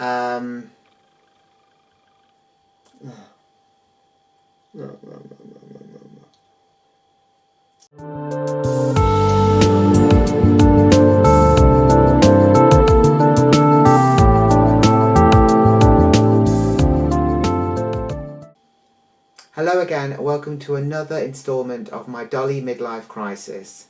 Um, Hello again, welcome to another instalment of my Dolly midlife crisis.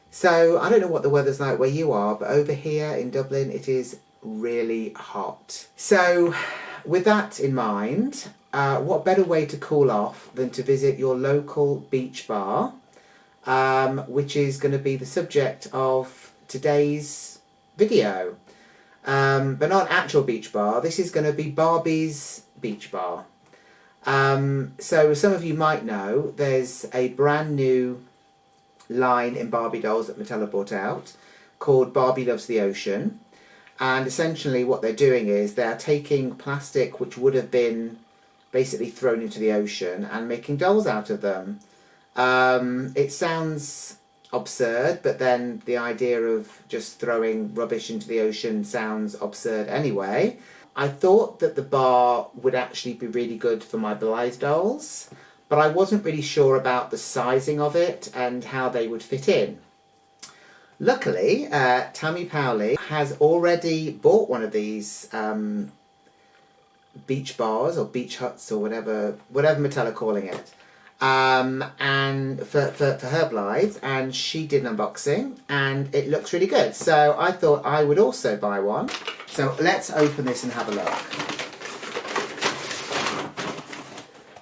So, I don't know what the weather's like where you are, but over here in Dublin it is really hot. So, with that in mind, what better way to cool off than to visit your local beach bar, which is going to be the subject of today's video. But not an actual beach bar, this is going to be Barbie's beach bar. So some of you might know there's a brand new line in Barbie dolls that Mattel brought out called Barbie Loves the Ocean, and essentially what they're doing is they're taking plastic which would have been basically thrown into the ocean and making dolls out of them. It sounds absurd, but then the idea of just throwing rubbish into the ocean sounds absurd anyway. I thought that the bar would actually be really good for my Blythe dolls, but I wasn't really sure about the sizing of it and how they would fit in. Luckily, Tammy Powley has already bought one of these beach bars or beach huts or whatever Mattel are calling it, and for her Blythe, and she did an unboxing and it looks really good. So I thought I would also buy one. So let's open this and have a look.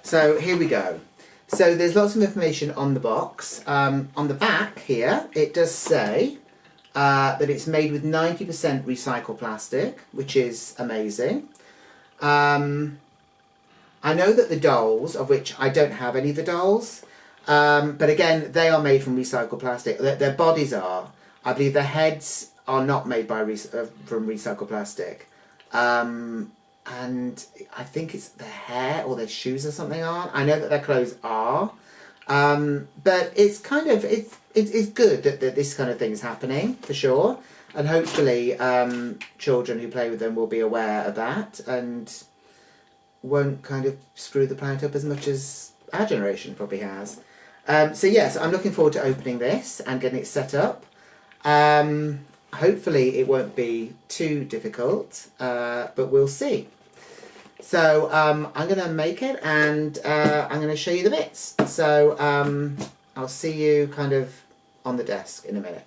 So here we go. So there's lots of information on the box. On the back here, it does say that it's made with 90% recycled plastic, which is amazing. I know that the dolls, of which I don't have any of the dolls, but again, they are made from recycled plastic. Their bodies are. I believe their heads are not made by from recycled plastic. And I think it's their hair or their shoes or something aren't. I know that their clothes are. But it's kind of, it's good that this kind of thing is happening, for sure. And hopefully children who play with them will be aware of that and won't kind of screw the planet up as much as our generation probably has. So yes, I'm looking forward to opening this and getting it set up. Hopefully it won't be too difficult, but we'll see. So I'm going to make it and I'm going to show you the bits. So I'll see you kind of on the desk in a minute.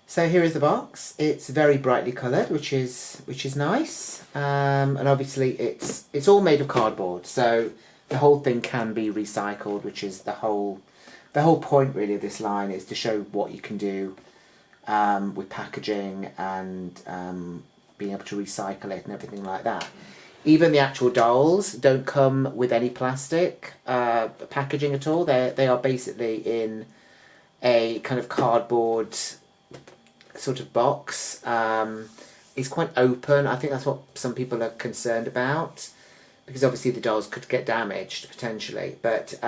So here is the box. It's very brightly coloured, which is nice, and obviously it's all made of cardboard, so the whole thing can be recycled, which is the whole point really of this line, is to show what you can do with packaging and being able to recycle it and everything like that. Even the actual dolls don't come with any plastic packaging at all. They are basically in a kind of cardboard sort of box. It's quite open. I think that's what some people are concerned about, because obviously the dolls could get damaged potentially. But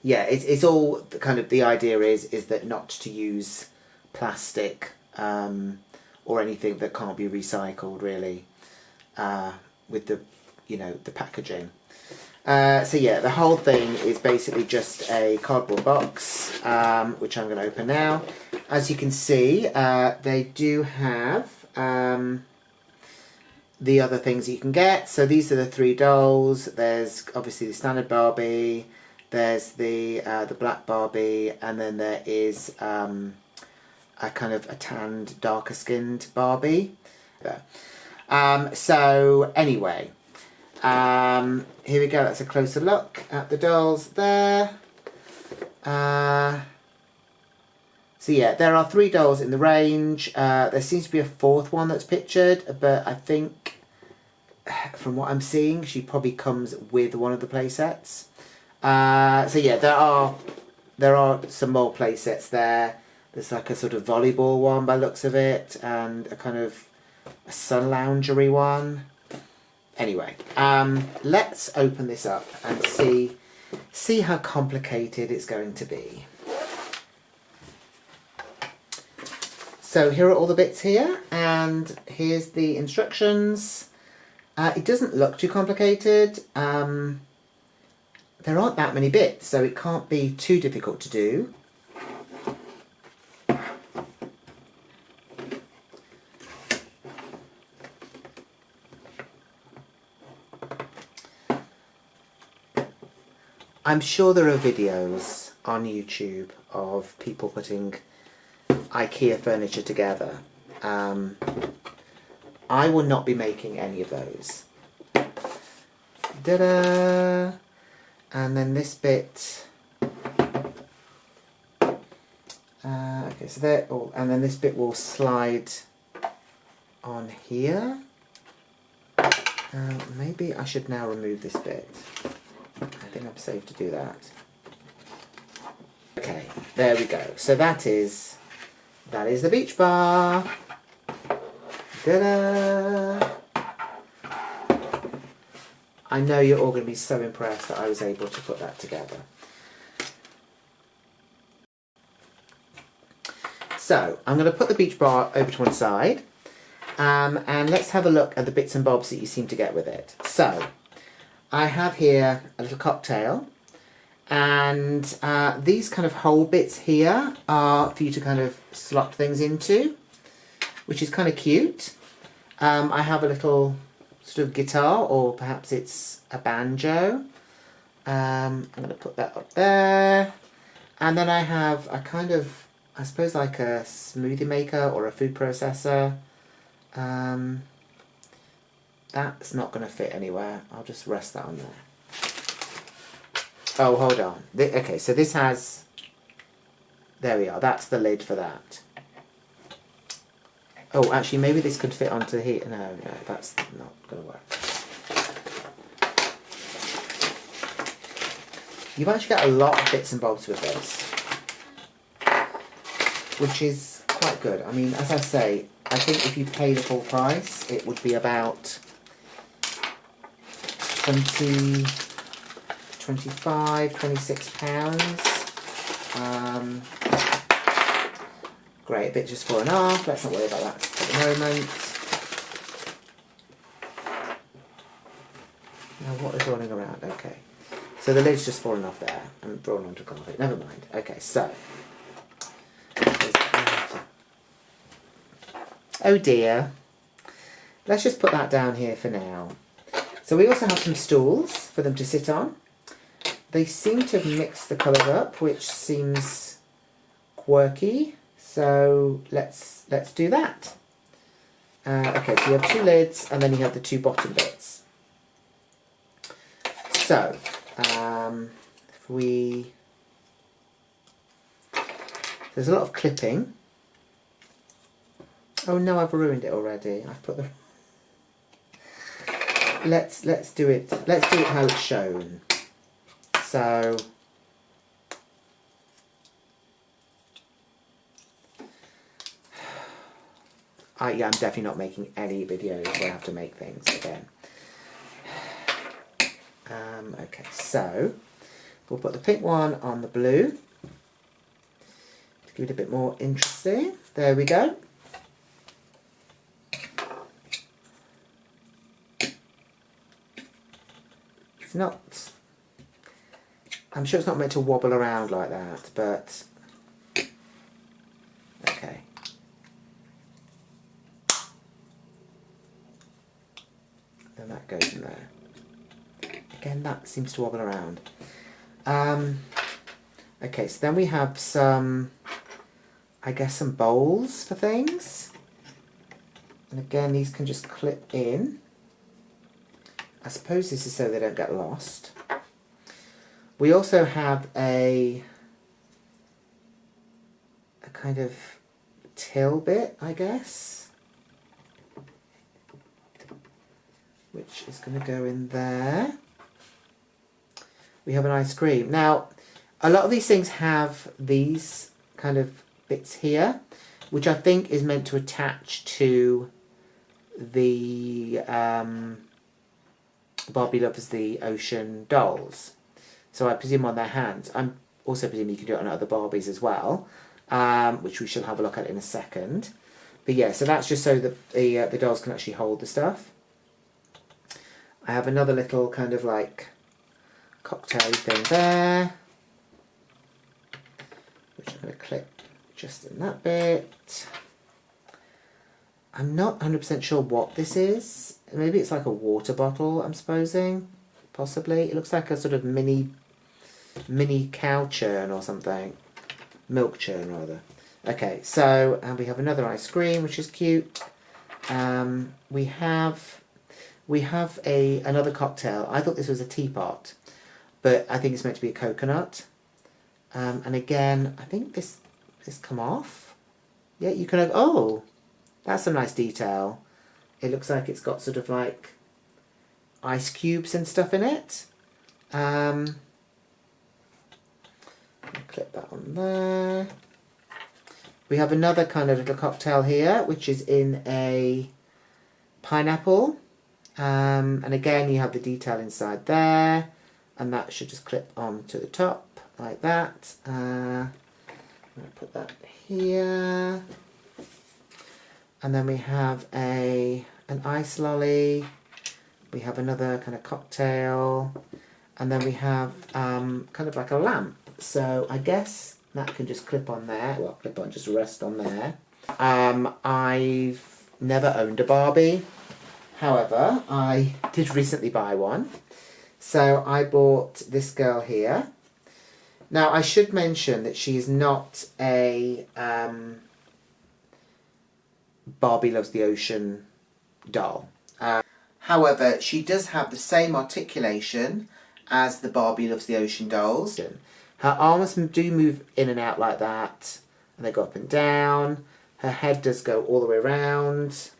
yeah, it's all kind of, the idea is that not to use plastic or anything that can't be recycled really with the the packaging. So yeah, the whole thing is basically just a cardboard box, which I'm going to open now. As you can see, they do have the other things you can get. So these are the 3 dolls. There's obviously the standard Barbie, there's the black Barbie, and then there is a kind of a tanned, darker skinned Barbie. So anyway, here we go, that's a closer look at the dolls there. So yeah, there are 3 dolls in the range. There seems to be a 4th one that's pictured, but I think from what I'm seeing, she probably comes with one of the play sets. So yeah, there are some more play sets there. There's like a sort of volleyball one by the looks of it, and a kind of a sun loungery one. Anyway, let's open this up and see how complicated it's going to be. So here are all the bits here, and here's the instructions. It doesn't look too complicated. There aren't that many bits, so it can't be too difficult to do. I'm sure there are videos on YouTube of people putting IKEA furniture together. I will not be making any of those. Ta-da! And then this bit. Okay, so there. Oh, and then this bit will slide on here. Maybe I should now remove this bit. I think I'm safe to do that. Okay, there we go. So that is the beach bar. Ta-da! I know you're all going to be so impressed that I was able to put that together. So I'm going to put the beach bar over to one side, and let's have a look at the bits and bobs that you seem to get with it. So I have here a little cocktail, and these kind of hole bits here are for you to kind of slot things into, which is kind of cute. I have a little sort of guitar, or perhaps it's a banjo. I'm going to put that up there. And then I have a kind of, I suppose, like a smoothie maker or a food processor. That's not going to fit anywhere. I'll just rest that on there. Oh, hold on. Okay, so this has... There we are. That's the lid for that. Oh, actually, maybe this could fit onto here. No, that's not going to work. You've actually got a lot of bits and bobs with this, which is quite good. I mean, as I say, I think if you pay the full price, it would be about 20, 25, 26 pounds. Great, bit just 4.5. Let's not worry about that at the moment. Now, what is rolling around? Okay, so the lid's just fallen off there and drawn onto carpet. Never mind. Okay, so. Oh dear. Let's just put that down here for now. So we also have some stools for them to sit on. They seem to have mixed the colours up, which seems quirky. So let's do that. Okay, so you have two lids, and then you have the two bottom bits. So if we, there's a lot of clipping. Oh no, I've ruined it already. I've put the. Let's do it. Let's do it how it's shown. So. Yeah, I'm definitely not making any videos where I have to make things again. Okay, so we'll put the pink one on the blue to give it a bit more interesting. There we go. It's not, I'm sure it's not meant to wobble around like that, but okay. Then that goes in there. Again, that seems to wobble around. Okay, so then we have some, I guess, some bowls for things. And again, these can just clip in. I suppose this is so they don't get lost. We also have a kind of till bit, I guess, which is going to go in there. We have an ice cream. Now, a lot of these things have these kind of bits here, which I think is meant to attach to the Barbie Loves the Ocean dolls. So I presume on their hands. I'm also presuming you can do it on other Barbies as well, which we shall have a look at in a second. But yeah, so that's just so that the dolls can actually hold the stuff. I have another little kind of like cocktail thing there, which I'm going to clip just in that bit. I'm not 100% sure what this is. Maybe it's like a water bottle, I'm supposing. Possibly. It looks like a sort of mini cow churn or something. Milk churn, rather. Okay, so we have another ice cream, which is cute. We have another cocktail. I thought this was a teapot, but I think it's meant to be a coconut. And again, I think this come off. Yeah, you can have. Oh, that's a nice detail. It looks like it's got sort of like ice cubes and stuff in it. Clip that on there. We have another kind of little cocktail here, which is in a pineapple. And again, you have the detail inside there. And that should just clip on to the top, like that. I'm going to put that here. And then we have an ice lolly. We have another kind of cocktail. And then we have kind of like a lamp. So I guess that can just clip on there. Well, clip on, just rest on there. I've never owned a Barbie. However, I did recently buy one. So I bought this girl here. Now, I should mention that she is not a Barbie Loves the Ocean doll. However, she does have the same articulation as the Barbie Loves the Ocean dolls. Her arms do move in and out like that, and they go up and down. Her head does go all the way around.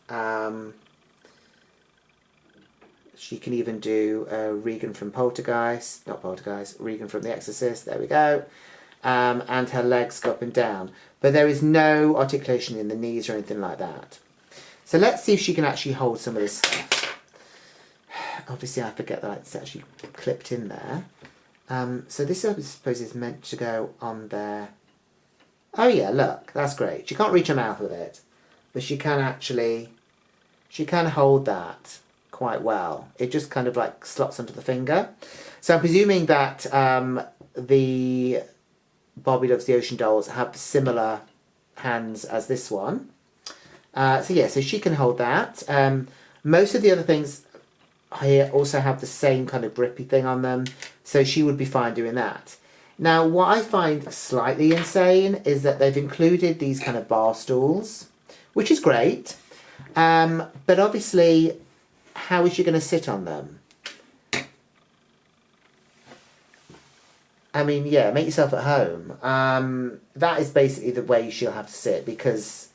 She can even do Regan from Regan from The Exorcist, there we go. And her legs go up and down. But there is no articulation in the knees or anything like that. So let's see if she can actually hold some of this stuff. Obviously I forget that it's actually clipped in there. So this I suppose is meant to go on there. Oh yeah, look, that's great. She can't reach her mouth with it. But she can hold that quite well. It just kind of like slots onto the finger. So I'm presuming that the Barbie Loves the Ocean dolls have similar hands as this one. So yeah, so she can hold that. Most of the other things here also have the same kind of grippy thing on them, so she would be fine doing that. Now, what I find slightly insane is that they've included these kind of bar stools, which is great, but obviously, how is she going to sit on them? I mean, yeah, make yourself at home. That is basically the way she'll have to sit, because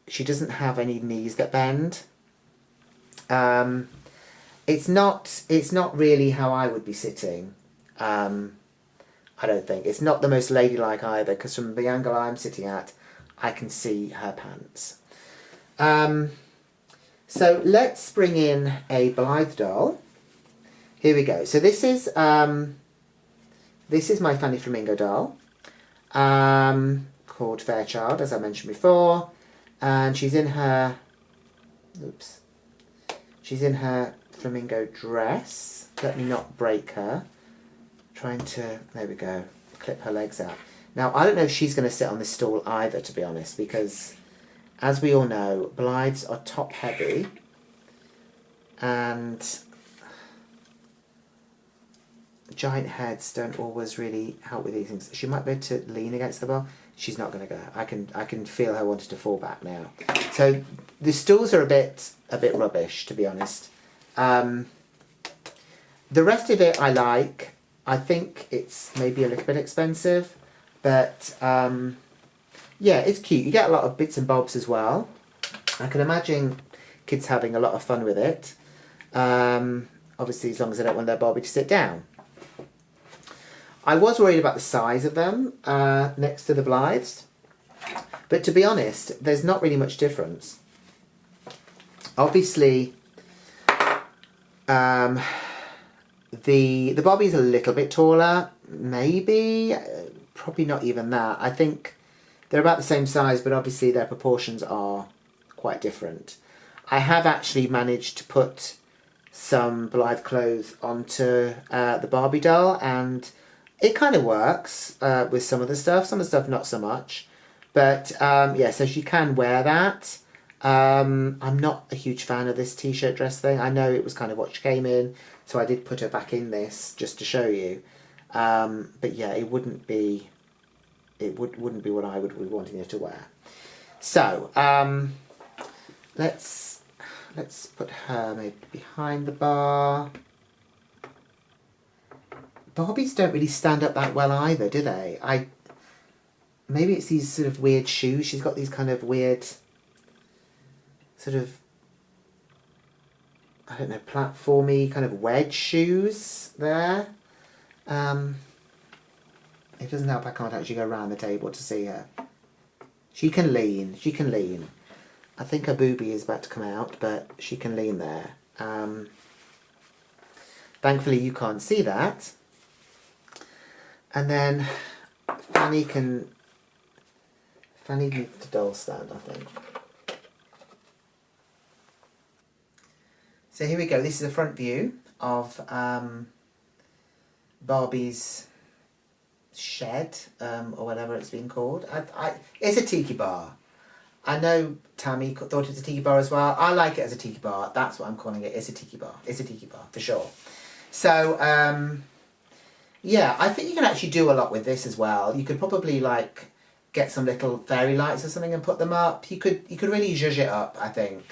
she doesn't have any knees that bend. It's not really how I would be sitting. I don't think. It's not the most ladylike either, because from the angle I'm sitting at, I can see her pants. So let's bring in a Blythe doll. Here we go. So this is my Fanny Flamingo doll, called Fairchild, as I mentioned before, and she's in her flamingo dress. Let me not break her. There we go, clip her legs out. Now, I don't know if she's going to sit on this stool either, to be honest, because, as we all know, Blythes are top heavy, and giant heads don't always really help with these things. She might be able to lean against the bar. She's not going to go. I can feel her wanting to fall back now. So the stools are a bit rubbish, to be honest. The rest of it I like. I think it's maybe a little bit expensive, but yeah, it's cute. You get a lot of bits and bobs as well. I can imagine kids having a lot of fun with it. Obviously, as long as they don't want their Barbie to sit down. I was worried about the size of them next to the Blythes, but to be honest, there's not really much difference. Obviously, the Barbie's a little bit taller, maybe, probably not even that. I think They're about the same size, but obviously their proportions are quite different. I have actually managed to put some Blythe clothes onto the Barbie doll, and it kind of works with some of the stuff. Some of the stuff not so much. But yeah, so she can wear that. I'm not a huge fan of this t-shirt dress thing. I know it was kind of what she came in, so I did put her back in this just to show you. But yeah, it wouldn't be what I would be wanting her to wear. So let's put her maybe behind the bar. Barbies don't really stand up that well either, do they? Maybe it's these sort of weird shoes. She's got these kind of weird sort of, I don't know, platformy kind of wedge shoes there. It doesn't help I can't actually go around the table to see her. She can lean. She can lean. I think her boobie is about to come out, but she can lean there. Thankfully you can't see that. And then Fanny needs the doll stand, I think. So here we go. This is a front view of Barbie's shed, or whatever it's been called. It's a tiki bar. I know Tammy thought it was a tiki bar as well. I like it as a tiki bar. That's what I'm calling it. It's a tiki bar. It's a tiki bar, for sure. So, yeah, I think you can actually do a lot with this as well. You could probably, like, get some little fairy lights or something and put them up. You could really zhuzh it up, I think.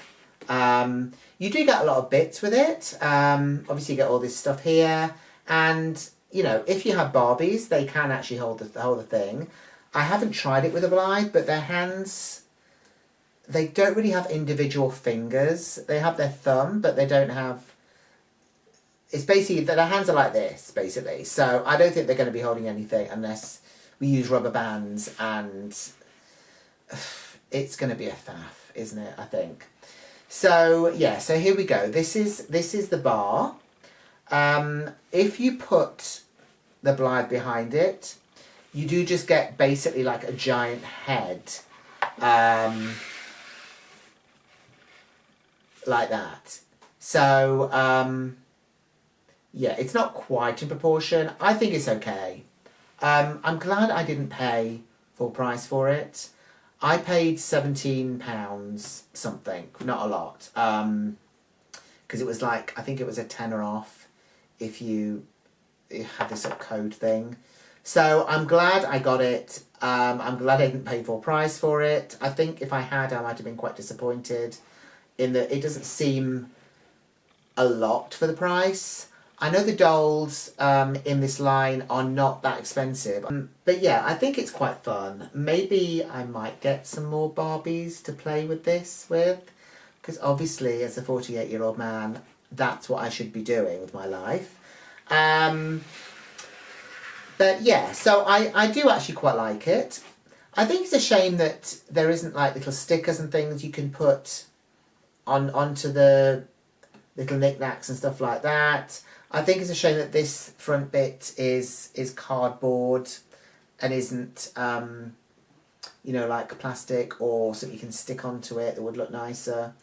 You do get a lot of bits with it. Obviously, you get all this stuff here. And, you know, if you have Barbies, they can actually hold the thing. I haven't tried it with a Blythe, but their hands, they don't really have individual fingers. They have their thumb, but they don't have... It's basically, their hands are like this, basically. So I don't think they're going to be holding anything unless we use rubber bands, and it's going to be a faff, isn't it, I think. So, yeah, so here we go. This is the bar. If you put the Blythe behind it, you do just get basically like a giant head. Like that. So, yeah, it's not quite in proportion. I think it's okay. I'm glad I didn't pay full price for it. I paid £17 something, not a lot. Because it was like, I think it was a tenner off if you have this sort of code thing. So I'm glad I got it. I'm glad I didn't pay full price for it. I think if I had, I might have been quite disappointed in that it doesn't seem a lot for the price. I know the dolls in this line are not that expensive. But yeah, I think it's quite fun. Maybe I might get some more Barbies to play with this with. Because obviously, as a 48-year-old man, that's what I should be doing with my life. But yeah, so I do actually quite like it. I think it's a shame that there isn't like little stickers and things you can put onto the little knickknacks and stuff like that. I think it's a shame that this front bit is cardboard and isn't, you know, like plastic or something you can stick onto it that would look nicer.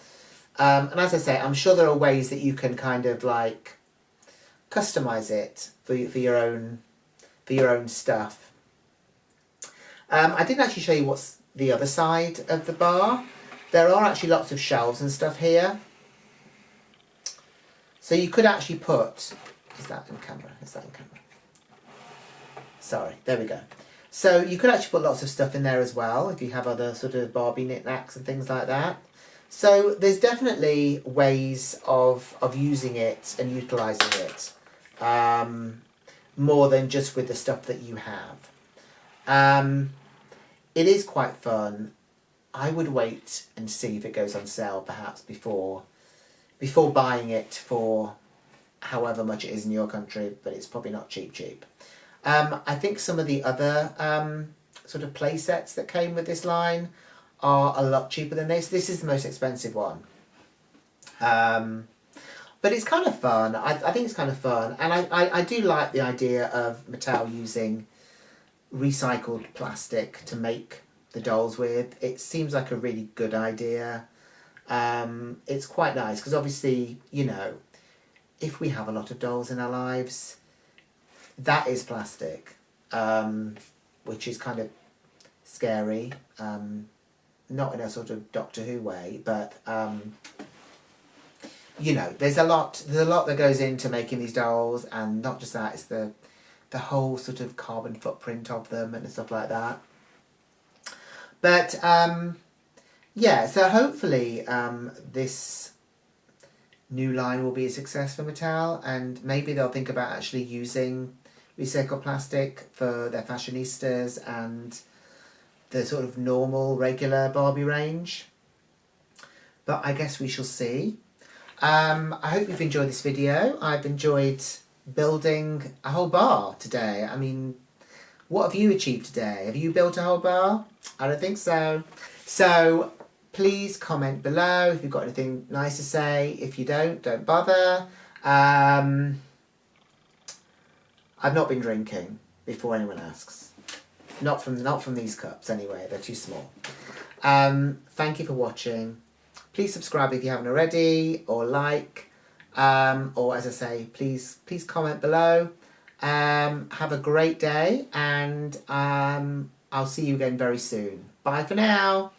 And as I say, I'm sure there are ways that you can kind of like customise it for your own stuff. I didn't actually show you what's the other side of the bar. There are actually lots of shelves and stuff here. So you could actually put... Is that in camera? Is that in camera? Sorry, there we go. So you could actually put lots of stuff in there as well if you have other sort of Barbie knickknacks and things like that. So there's definitely ways of using it and utilising it more than just with the stuff that you have. It is quite fun. I would wait and see if it goes on sale perhaps before buying it for however much it is in your country, but it's probably not cheap. I think some of the other sort of play sets that came with this line are a lot cheaper than this. This is the most expensive one. But it's kind of fun. I think it's kind of fun. And I do like the idea of Mattel using recycled plastic to make the dolls with. It seems like a really good idea. It's quite nice because obviously, you know, if we have a lot of dolls in our lives, that is plastic, which is kind of scary. Not in a sort of Doctor Who way, but you know, there's a lot that goes into making these dolls, and not just that, it's the whole sort of carbon footprint of them and stuff like that. But yeah, so hopefully this new line will be a success for Mattel, and maybe they'll think about actually using recycled plastic for their fashionistas and the sort of normal, regular Barbie range. But I guess we shall see. I hope you've enjoyed this video. I've enjoyed building a whole bar today. I mean, what have you achieved today? Have you built a whole bar? I don't think so. So please comment below if you've got anything nice to say. If you don't bother. I've not been drinking, before anyone asks. Not from these cups anyway, they're too small. Thank you for watching. Please subscribe if you haven't already, or like, or as I say, please comment below. Have a great day, and I'll see you again very soon. Bye for now.